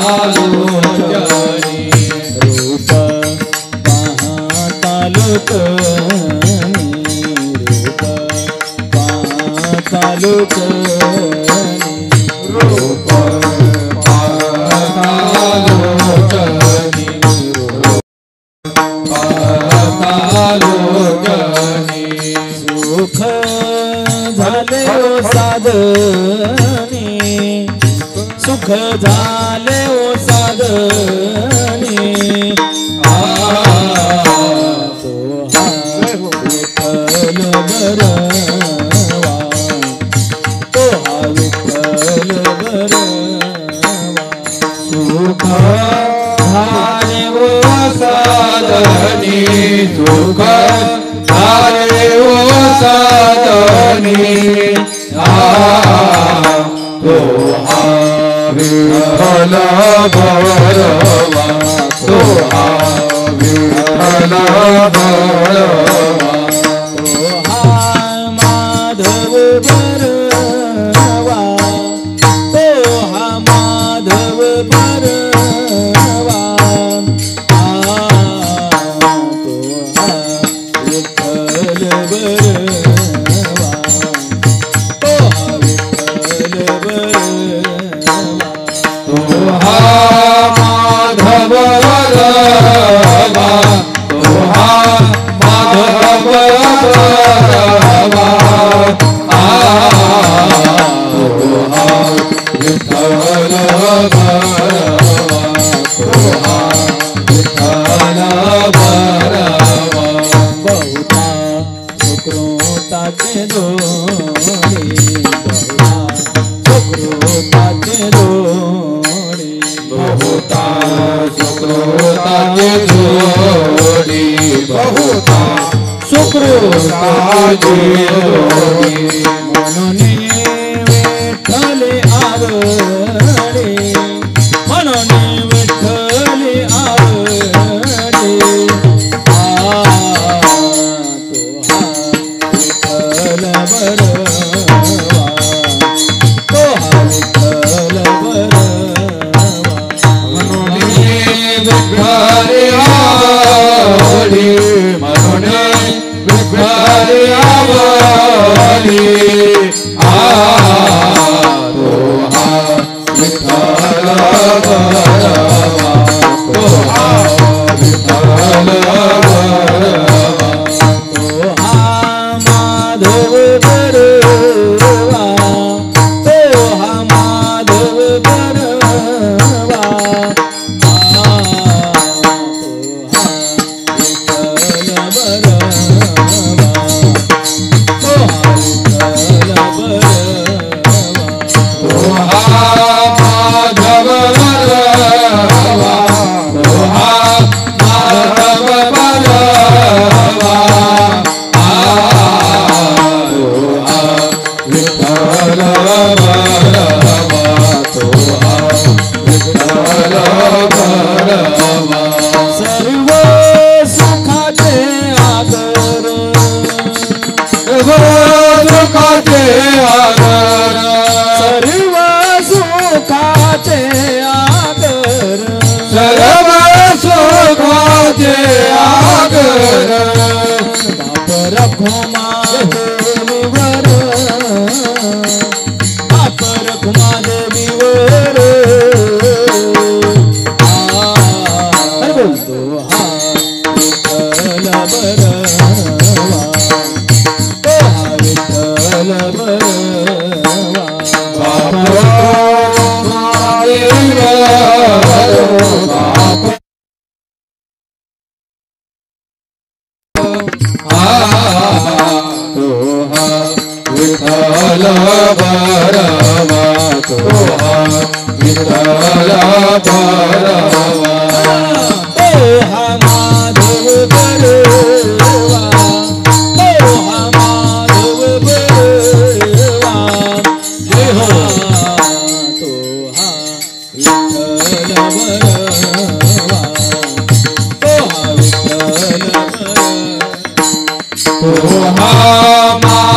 रूप पाहता लोचनी रूप पाहता लोचनी रूप पाहता लोचनी पाहता लोचनी सुख झाले ओ साधनी सुख झाले ओ साधनी तो हा विठ्ठल बरवा तो हा विठ्ठल बरवा सुख झाले ओ साधनी सुख झाले ओ साधनी तो हा विठ्ठल बरवा तो हा विठ्ठल बरवा तो हा माधव बरवा तो हा माधव बरवा तो हा विठ्ठल बरवा तो हा विठ्ठल बरवा तो हा माधव बरवा तो हा माधव बरवा तो हा विठ्ठल बरवा तो हा विठ्ठल बरवा बहुता सुकृताचे जोडी बहुता सुकृताचे जोडी बहुता सुकृताचे जोडी बहुता सुकृताचे जोडी म्हणून विठ्ठल आवडे म्हणून विठ्ठल आवडे तो हा विठ्ठल बरवा तो हा विठ्ठल बरवा म्हणून विठ्ठल आवडी म्हणून विठ्ठल आवडी तो हा विठ्ठल बरवा तो हा विठ्ठल बरवा तो हा माधव बरवा तो हा माधव बरवा तो हा विठ्ठल बरवा तो हा विठ्ठल बरवा तो हा माधव बरवा तो हा माधव बरवा तो हा विठ्ठल बरवा तो हा विठ्ठल बरवा सर्व सुखाचे आदर सर्व सुखाचे आदर सर्व सुखाचे आदर सर्व सुखाचे आदर बाप रखुमा देवीवर बाप रखुमा देवीवर तो हा विठ्ठल बरवा तो हा विठ्ठल बरवा विठ्ठल बरवा तो हा विठ्ठल बरवा तो हा माधव बरवा तो हा माधव बरवा जय हो तो हा विठ्ठल बरवा तो हा विठ्ठल बरवा तो हा